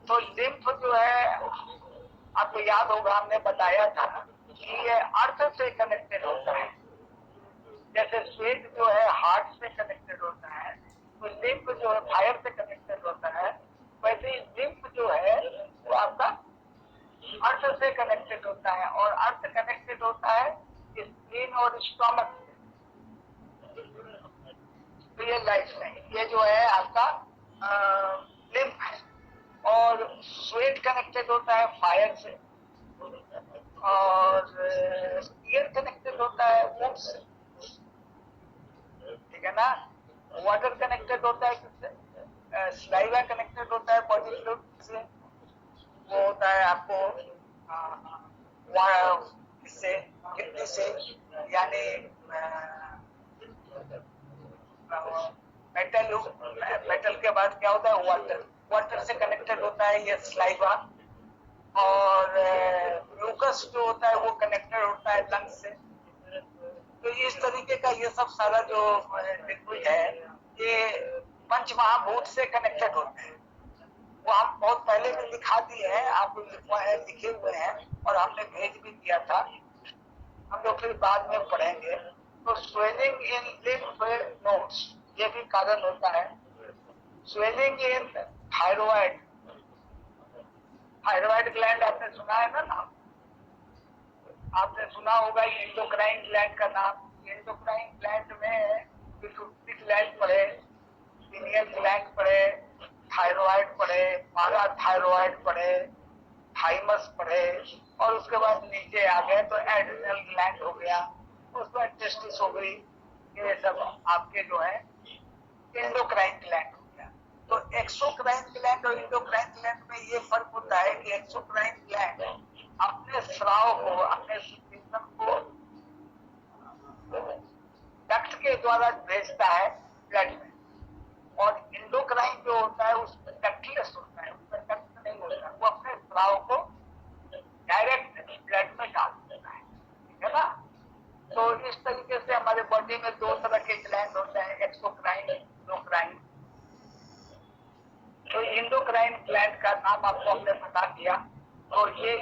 A: तो लिम्फ जो है आपको याद होगा, हमने बताया था कि ये अर्थ से कनेक्टेड होता है। जैसे स्वेट जो है हार्ट से कनेक्टेड होता है, तो लिम्फ जो है फायर से कनेक्टेड होता है, वैसे ही लिम्फ जो है वो आपका अर्थ से कनेक्टेड होता है। और अर्थ कनेक्टेड होता है स्प्लीन और स्टोमक से। रियल लाइफ में ये जो है आपका लिम्फ है। और स्वेट कनेक्टेड होता है फायर से, और ईयर कनेक्टेड होता है वुड से, ठीक है ना। वाटर कनेक्टेड होता है किससे? स्लाइवा कनेक्टेड होता है बॉडी फ्लूइड से, वो होता है आपको इससे, किडनी से, यानी मेटल के बाद क्या होता है? वाटर। वाटर से कनेक्टेड होता है ये स्लाइवा। और म्यूकस जो होता है वो कनेक्टेड होता है लंग्स से। तो इस तरीके का ये सब सारा जो लिक्विड है ये पंच महाभूत से कनेक्टेड होते हैं। वो हम बहुत पहले भी दिखा दिए हैं, आपको लिखे हुए हैं और हमने भेज भी दिया था, हम लोग फिर बाद में पढ़ेंगे। तो स्वेलिंग इन लिम्फ नोड्स ये भी कारण होता है। Swelling in thyroid, thyroid gland आपने सुना है ना नाम? आपने सुना होगा एंडोक्राइन ग्लैंड का नाम। एंडोक्राइन ग्लैंड में पिट्यूटरी ग्लैंड पड़े, पिनियल ग्लैंड पड़े, थायराइड पड़े, पारा थायराइड पड़े, थाइमस पड़े, और उसके बाद नीचे आ गए तो एड्रिनल ग्लैंड हो गया, उसके बाद टेस्टिस हो गई। ये सब आपके जो है एंडोक्राइन ग्लैंड हो गया। तो एक्सोक्राइन ग्लैंड और एंडोक्राइन ग्लैंड में ये फर्क होता है कि एक्सोक्राइन ग्लैंड अपने स्राव को, अपने सिस्टम को डक्ट के द्वारा भेजता है ब्लड में, और एंडोक्राइन जो होता है उसमें डक्टलेस होता है, उसमें डक्ट नहीं होता, वो अपने स्राव को डायरेक्ट ब्लड में डाल देता है, ठीक है ना। तो इस तरीके से हमारे बॉडी में दो तरह के ग्लैंड होते हैं, एक्सोक्राइन, एंडोक्राइन। तो एंडोक्राइन ग्लैंड का नाम आपको हमने बता दिया। तो ये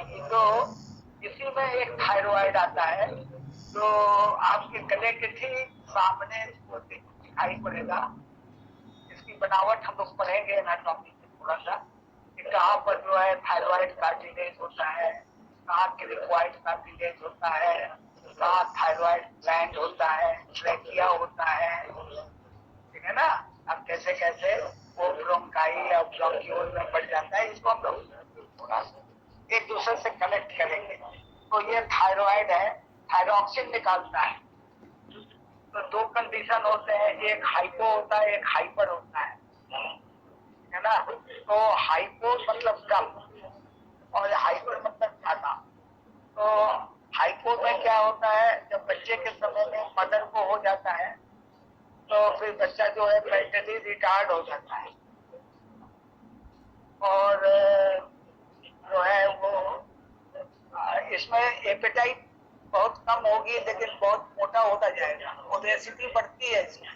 A: इसी में एक थायराइड आता है जो आपके गले के ठीक सामने दिखाई पड़ेगा। इसकी बनावट हम लोग पढ़ेंगे एनाटॉमी में थोड़ा सा, कि कहाँ पर जो है थायराइड कार्टिलेज होता है, कहाँ क्रिकोइड कार्टिलेज होता है, कहाँ थायराइड ग्लैंड होता है, ट्रैकिया होता है, ठीक है ना। अब कैसे कैसे वो ब्रोंकाई या ब्रोंकियोल में बढ़ जाता है, इसको हम लोग थोड़ा एक दूसरे से कनेक्ट करेंगे। तो ये थायराइड है, थायरॉक्सिन निकालता है। तो दो कंडीशन होते हैं, एक हाइपो होता है, एक हाइपर होता है ना। तो हाइपो मतलब कम और हाइपर मतलब ज्यादा। तो हाइपो में क्या होता है, जब बच्चे के समय में मदर को हो जाता है तो फिर बच्चा जो है मेंटली रिटार्ड हो जाता है, और जो है वो इसमें एपेटाइट बहुत कम होगी, लेकिन बहुत मोटा होता जाएगा, ओबेसिटी बढ़ती है, इसमें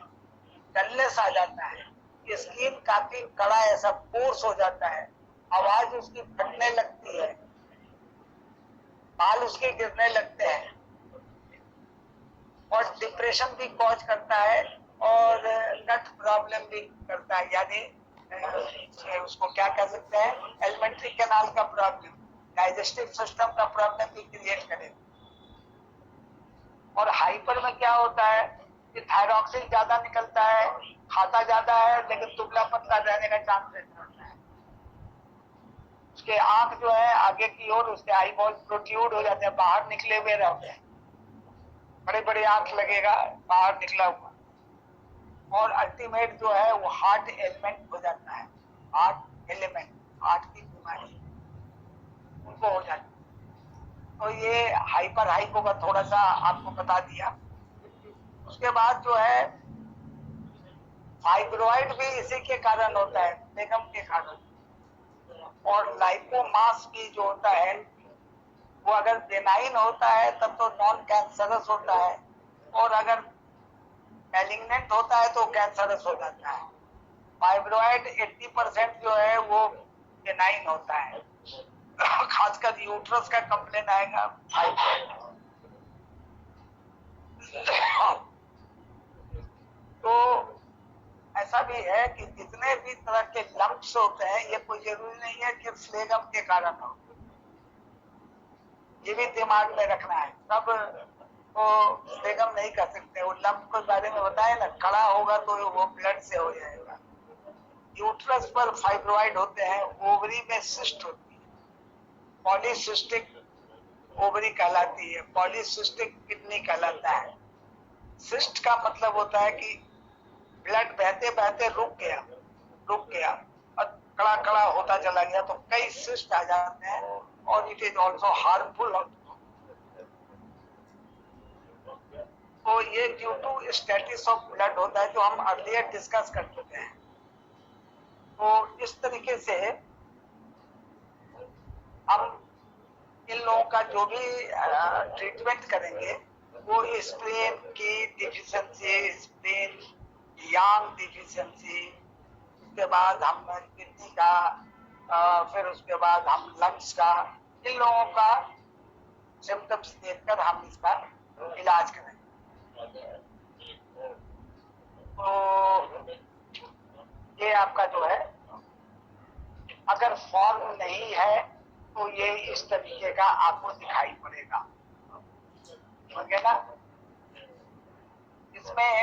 A: डलनेस आ जाता है, स्किन काफी कड़ा ऐसा कोर्स हो जाता है, आवाज उसकी फटने लगती है, बाल उसके गिरने लगते हैं, और डिप्रेशन भी कॉज करता है, और नट प्रॉब्लम भी करता है, यानी उसको क्या कह सकते हैं, एलिमेंट्री कैनाल का प्रॉब्लम, डाइजेस्टिव सिस्टम का प्रॉब्लम भी क्रिएट करेगा। और हाइपर में क्या होता है कि थायरॉक्सिन ज्यादा निकलता है, खाता ज्यादा है, लेकिन दुबला पतला रहने का चांस रहता है। उसके आंख जो है आगे की ओर, उसके आई बॉल प्रोट्रूड हो जाते हैं, बाहर निकले हुए रहते हैं, बड़े बड़े आंख लगेगा बाहर निकला हुआ। और अल्टीमेट जो है वो हार्ट एलिमेंट हो जाता है, हार्ट एलिमेंट, हार्ट की बीमारी उनको हो जाती है। तो ये हाइपर हाइपो का थोड़ा सा आपको बता दिया। उसके बाद जो है फाइब्रॉइड भी इसी के कारण होता है, बेगम के कारण। और लाइपोमास भी जो होता है वो अगर बेनाइन होता है तब तो नॉन कैंसरस होता है, और अगर मैलिग्नेंट होता है तो कैंसरस हो जाता है। फाइब्रॉइड 80% जो है वो बेनाइन होता है, खासकर यूट्रस का कंप्लेन आएगा फाइब्रॉइड। तो ऐसा भी है कि जितने भी तरह के लंप्स होते हैं ये कोई जरूरी नहीं है कि फ्लेगम के कारण हो, ये भी दिमाग में रखना है। सब वो फ्लेगम नहीं कर सकते। वो लंप के बारे में बताए ना, खड़ा होगा तो वो ब्लड से हो जाएगा। यूट्रस पर फाइब्रॉइड होते हैं, ओवरी में सिस्ट होती है, पॉलीसिस्टिक ओवरी कहलाती है, पॉलीसिस्टिक किडनी कहलाता है। सिस्ट का मतलब होता है कि ब्लड बहते बहते रुक गया और कड़ा कड़ा होता चला गया, तो कई सिस्ट आ जाते हैं और इट इज ऑल्सो हार्मफुल। तो ये due to stasis of blood होता है, जो हम अर्लियर डिस्कस कर चुके हैं। तो इस तरीके से हम इन लोगों का जो भी ट्रीटमेंट करेंगे वो स्प्लेन की डिफिशिएंसी, स्प्लेन यांग डिफिशिएंसी, उसके बाद हम किडनी का, फिर उसके बाद हम लंग्स का, इन लोगों का सिम्टम्स देखकर हम इसका इलाज करेंगे। तो ये आपका जो है, अगर फॉर्म नहीं है तो ये इस तरीके का आपको दिखाई पड़ेगा, ठीक है ना। इसमें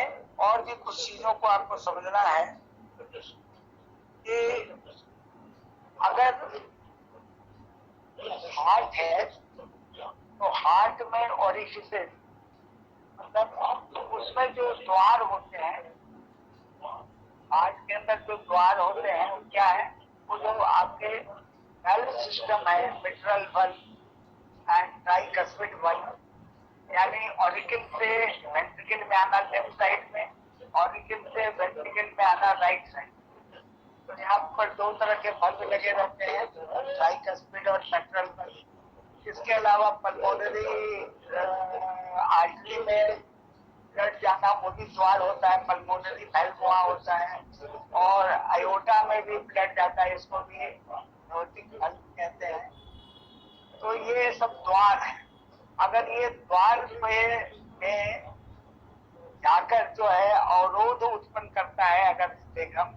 A: और भी कुछ चीजों को आपको समझना है कि अगर हार्ट है तो हार्ट में ओरिफिसेस, मतलब उसमें जो द्वार होते हैं, हार्ट के अंदर जो द्वार होते हैं वो क्या है, वो जो आपके नर्व सिस्टम है, mitral valve and tricuspid valve, यानी ऑरिकल से वेंट्रिकल में आना लेफ्ट साइड में, ऑरिकल से वेंट्रिकल में आना राइट साइड। तो यहाँ पर दो तरह के वल्व लगे रहते हैं, ट्राइकस्पिड और मिट्रल वल्व। इसके अलावा पल्मोनरी आर्टरी में ब्लड जाना वो भी द्वार होता है, पल्मोनरी वेल्व वहाँ होता है, और आयोटा में भी ब्लड जाता है, इसको भी एओर्टिक वेल्व कहते हैं। तो ये सब द्वार है। अगर ये द्वार में जाकर जो है अवरोध उत्पन्न करता है अगर बेगम,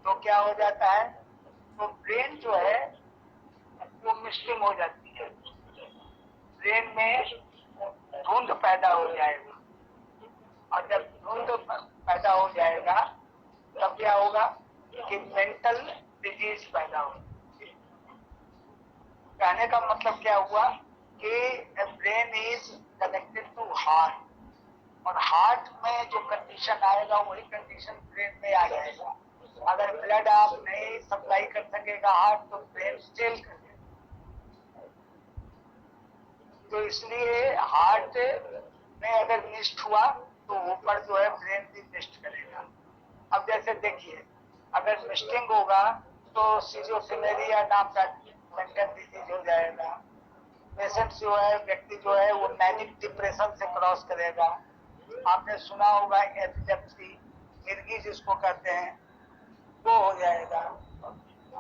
A: तो क्या हो जाता है, तो ब्रेन जो है वो मिस्टिंग हो जाती है, ब्रेन में धुंध पैदा हो जाएगा, और जब धुंध पैदा हो जाएगा तब क्या होगा कि मेंटल डिजीज पैदा होगा। कहने का मतलब क्या हुआ कि brain is connected to heart, और हार्ट में जो कंडीशन आएगा वही कंडीशन ब्रेन में आ जाएगा। अगर ब्लड आप नहीं सप्लाई कर सकेगा हार्ट, तो ब्रेन स्टेल कर देगा। तो इसलिए हार्ट में अगर मिस्ट हुआ तो ऊपर जो है ब्रेन भी मिस्ट करेगा। अब जैसे देखिए, अगर मिस्टिंग होगा तो सिजोफ्रेनिया नाम का मेंटल डिजीज हो जाएगा। पेशेंट जो है, व्यक्ति जो है वो मैनिक डिप्रेशन से क्रॉस करेगा। आपने सुना होगा एपिलेप्सी, मिर्गी जिसको कहते हैं, वो हो जाएगा।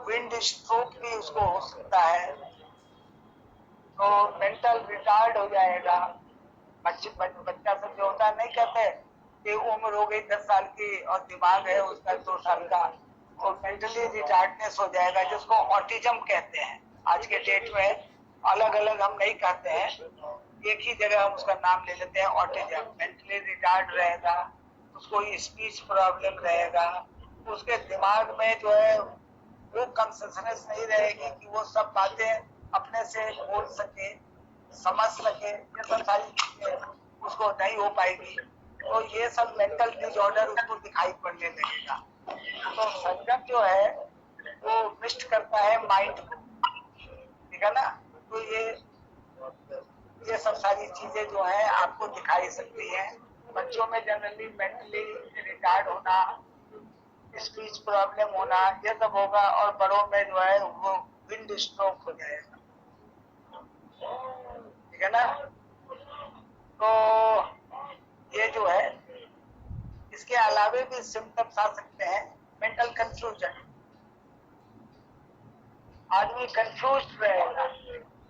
A: विंड स्ट्रोक भी उसको हो सकता है। तो मेंटल रिटार्ड हो जाएगा। बच्चा सब जो होता है, नहीं कहते कि उम्र हो गई 10 साल की और दिमाग है उसका 2 साल का, तो मेंटली रिटार्डनेस हो जाएगा, जिसको ऑटिज्म कहते हैं। आज के डेट में अलग अलग हम नहीं कहते हैं, एक ही जगह हम उसका नाम ले लेते हैं, ऑटिज्म। मेंटली रिटार्ड रहेगा, उसको स्पीच प्रॉब्लम रहेगा, उसके दिमाग में जो है वो कंसिस्टेंस नहीं रहेगी कि वो सब बातें अपने से बोल सके, समझ सके, ये सब सारी चीजें उसको नहीं हो पाएगी। तो ये सब मेंटल डिसऑर्डर उसको दिखाई पड़ने लगेगा। तो सर्जन जो है वो मिस्ट करता है माइंड को, ठीक है ना। तो ये सब सारी चीजें जो है आपको दिखाई सकती हैं। बच्चों में जनरली मेंटली रिटार्ड होना, स्पीच प्रॉब्लम होना, ये सब होगा। और बड़ों में जो है वो विंड स्ट्रोक हो जाएगा, ठीक है ना। तो ये जो है, इसके अलावे भी सिम्टम्स आ सकते हैं। मेंटल कंफ्यूजन, आदमी कंफ्यूज रहेगा,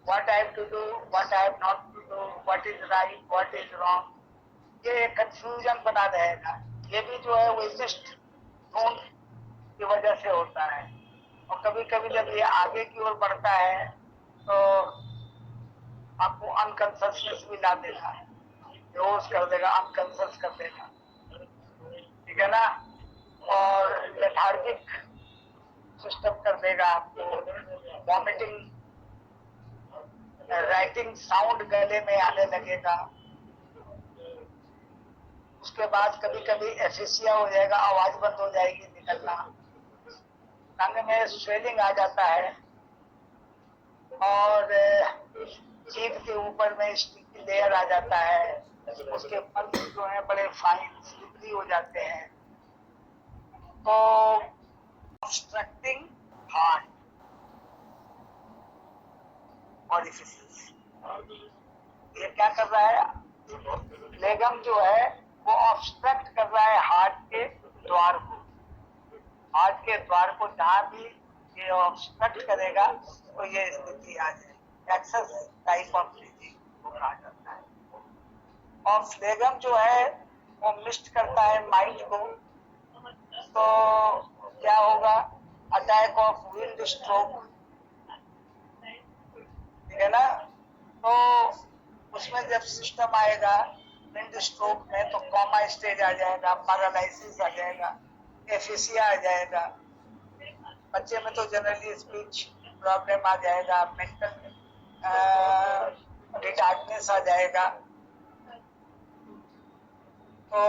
A: what I have to do, what I have not to do, what is right, what is wrong, ये कंफ्यूजन बना रहेगा। ये भी जो है वो इस्ट धुन की वजह से होता है। और कभी कभी जब ये आगे की ओर बढ़ता है तो आपको अनकॉन्शियसनेस भी ला देगा, बेहोश कर देगा, अनकॉन्शियस कर देगा, ठीक है ना। और लेथार्जिक सिस्टम कर देगा आपको, वॉमिटिंग, राइटिंग साउंड गले में आने लगेगा। उसके बाद कभी कभी एफिसिया हो जाएगा, आवाज बंद हो जाएगी निकलना, टंग में स्वेलिंग आ जाता है, और जीभ के ऊपर में स्टिकी लेयर आ जाता है। उसके पल्स जो है बड़े फाइन स्लिपरी हो जाते हैं। तो ऑब्स्ट्रक्टिंग हार्ट ऑरिफिसेस, ये क्या कर रहा है, फ्लेगम जो है वो ऑब्स्ट्रक्ट कर रहा है हार्ट के द्वार को। हार्ट के द्वार को जहां भी ये ऑब्स्ट्रक्ट करेगा तो ये स्थिति आ जाए, एक्सेस टाइप ऑफ ब्रीथिंग को कहा जाता है। और फ्लेगम जो है वो मिस्ट करता है माइंड को, तो क्या होगा, अटैक ऑफ विंड स्ट्रोक, ठीक है ना। तो उसमें जब सिस्टम आएगा विंड स्ट्रोक में, तो कॉमा स्टेज आ जाएगा, पैरालिसिस आ जाएगा, एफिसिया आ जाएगा। बच्चे में तो जनरली स्पीच प्रॉब्लम आ जाएगा, मेंटल रिटार्डनेस आ जाएगा। तो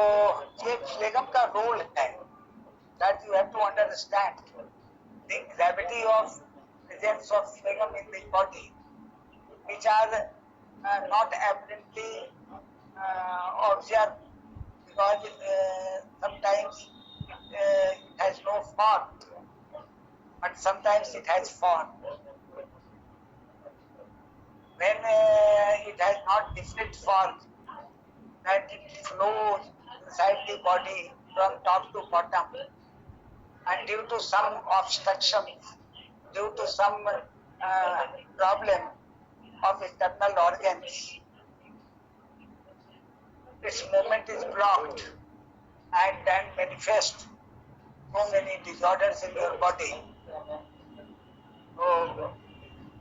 A: ये फ्लेगम का रोल है, that you have to understand the gravity of presence of phlegm in the body, which are not apparently observed, because sometimes it has no form, but sometimes it has form. When it has not definite form, that it flows inside the body from top to bottom, and due to some obstruction, due to some problem of internal organs, its movement is blocked and then manifest so many disorders in your body. तो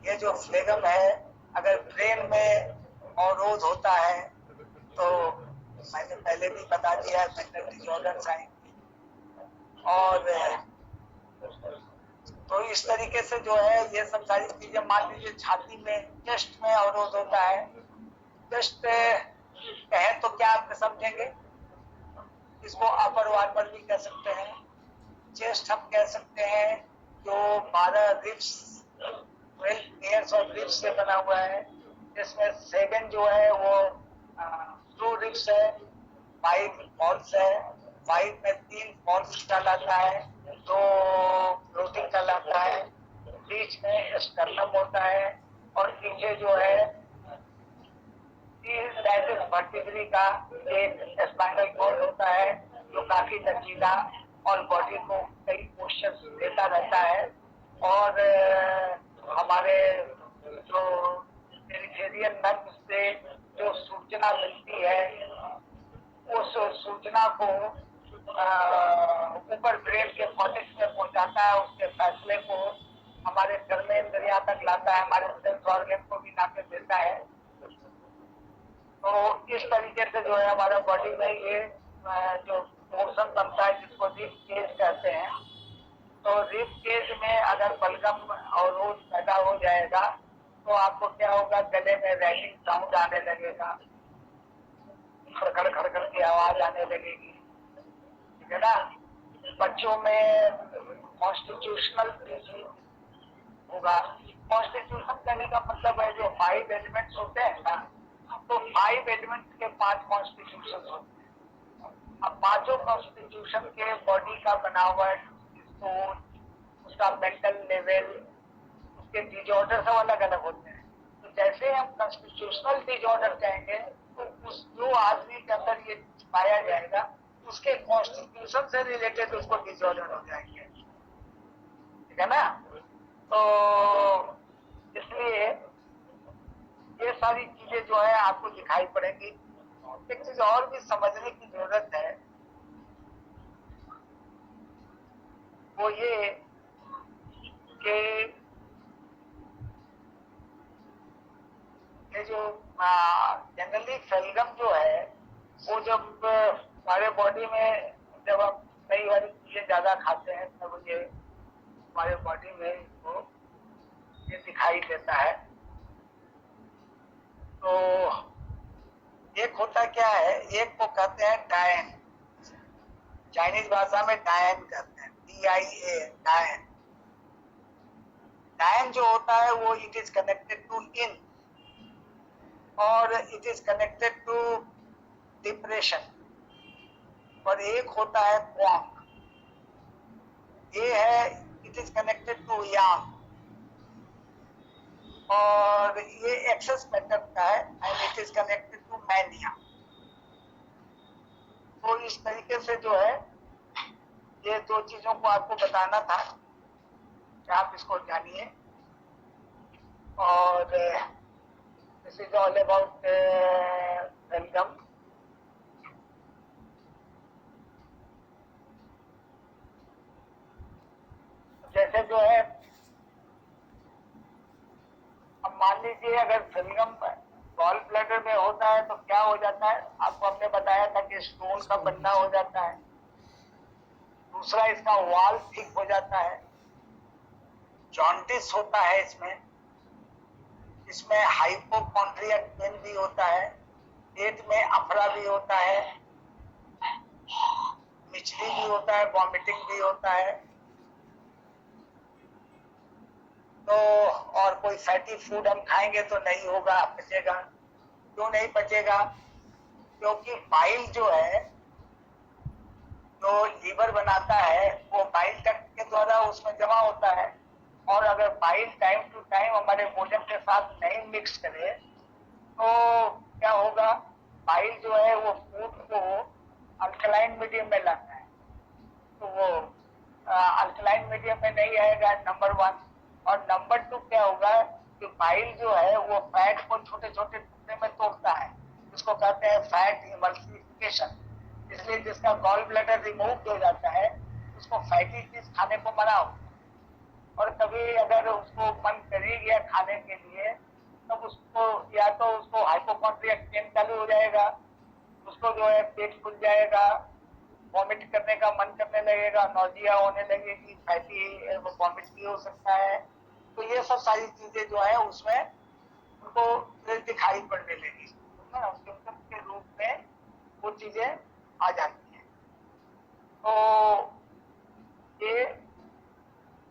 A: ये जो फ्लेगम है, अगर ब्रेन में अवरोध होता है तो मैंने पहले भी बता दिया, मेंटल डिसऑर्डर्स आएंगे। और तो इस तरीके से जो है ये सब सारी चीजें, मान लीजिए छाती में, चेस्ट में अवरोध होता है, चेस्ट कहें तो क्या आप समझेंगे, इसको अपर वार्मर भी कह सकते हैं। चेस्ट हम कह सकते हैं जो 12 रिब्स, 12 पेयर्स ऑफ रिब्स से बना हुआ है, जिसमें 7 जो है वो ट्रू रिब्स है, 5 फॉल्स है, 5 में 3 फॉल्स कहलाता है, 2 फ्लोटिंग कहलाता है, बीच में स्टर्नम होता है, और पीछे जो है वर्टिब्री का एक स्पाइनल कॉर्ड होता है, जो काफी लचीला और बॉडी को कई पोस्चर्स देता रहता है। और हमारे जो पेरिफेरियल नर्व से जो सूचना मिलती है, उस सूचना को ऊपर ब्रेन के कॉर्टेक्स में पहुंचाता है, उसके फैसले को हमारे कर्मेंद्रिया तक लाता है, हमारे सेंस ऑर्गन को भी लाके देता है। तो इस तरीके से जो है हमारा बॉडी में ये जो पोर्शन बनता है, जिसको रिब केज कहते हैं, तो रिब केज में अगर बलगम अवरोध पैदा हो जाएगा तो आपको क्या होगा, गले में रैशिंग साउंड आने लगेगा, खड़खड़ खड़खड़ की आवाज आने लगेगी, ठीक है ना। बच्चों में कॉन्स्टिट्यूशनल डिजीज होगा। कॉन्स्टिट्यूशन कहने का मतलब है जो 5 एलिमेंट्स होते हैं ना, तो 5 एलिमेंट्स के 5 कॉन्स्टिट्यूशन होते हैं। अब पांचों कॉन्स्टिट्यूशन के बॉडी का बनावट, सोच, उसका मेंटल लेवल, उसके डिजॉर्डर सब अलग अलग होते हैं। तो जैसे हम कॉन्स्टिट्यूशनल डिजॉर्डर कहेंगे तो उस जो आदमी के अंदर ये पाया जाएगा उसके कॉन्स्टिट्यूशन से रिलेटेड उसको डिजॉर्डर हो जाएंगे, ठीक है ना। तो इसलिए ये सारी चीजें जो है आपको दिखाई पड़ेंगी। एक चीज और भी समझने की जरूरत है, वो ये कि ये जो जनरली सलगम जो है वो जब हमारे बॉडी में, जब हम कई वाली चीजें ज्यादा खाते हैं तब ये हमारे बॉडी में इसको ये दिखाई देता है। तो एक होता क्या है, एक को कहते हैं डायन, चाइनीज भाषा में डायन कहते हैं, DIA, डायन। डायन जो होता है वो it is connected to yin और it is connected to depression. और एक होता है क्वांग, ये है it is connected to yang और ये एक्सेस मैटर का है and it is connected to mania. तो इस तरीके से जो है ये दो चीजों को आपको बताना था कि आप इसको जानिए। और this is all about welcome. जैसे जो है अब मान लीजिए अगर फिल्गम गॉल ब्लैडर में होता है तो क्या हो जाता है, आपको हमने बताया था कि स्टोन का बनना हो जाता है। दूसरा इसका वाल थिक हो जाता है, जॉन्डिस होता है इसमें हाइपोकॉन्ड्रिया पेन भी होता है, पेट में अफरा भी होता है, मिचली भी होता है, वॉमिटिंग भी होता है। तो और कोई फैटी फूड हम खाएंगे तो नहीं होगा, पचेगा। क्यों नहीं पचेगा? क्योंकि बाइल जो है, जो लीवर बनाता है, वो बाइल डक्ट के द्वारा उसमें जमा होता है। और अगर बाइल टाइम टू टाइम हमारे भोजन के साथ नहीं मिक्स करे तो क्या होगा, बाइल जो है वो फूड को अल्कलाइन मीडियम में लाता है, तो वो अल्कलाइन मीडियम में नहीं आएगा, नंबर 1। और नंबर 2 क्या होगा कि बाइल जो है वो फैट को छोटे छोटे टुकड़े में तोड़ता है, इसको कहते हैं फैट इमल्सिफिकेशन। इसलिए जिसका गॉल ब्लैडर रिमूव हो जाता है उसको फैटी चीज खाने को मना हो। और कभी अगर उसको मन कर ही गया खाने के लिए तब उसको या तो उसको हाइपोकॉन्ड्रिया पेन चालू हो जाएगा, उसको जो है पेट फूल जाएगा, वॉमिट करने का मन करने लगेगा, नौजिया होने लगेगी, फैटी वॉमिट भी हो सकता है। तो ये सब सारी चीजें जो है उसमें उनको दिखाई पड़ने लगी, सिम्टम के रूप में वो चीजें आ जाती हैं। तो ये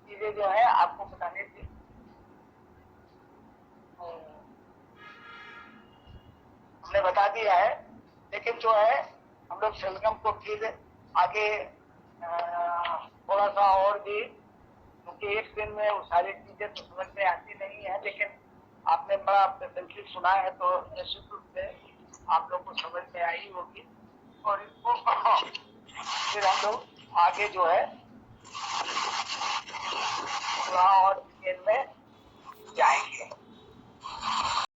A: चीजें जो है आपको बतानी थी। हमने बता दिया है, लेकिन जो है हम लोग शलगम को फिर आगे थोड़ा सा और भी, क्योंकि एक दिन में वो सारी चीजें तो समझ में आती नहीं है, लेकिन आपने बड़ा पेशेंटली सुना है तो निश्चित रूप से आप लोग को समझ में आई होगी। और इसको फिर हम लोग आगे जो है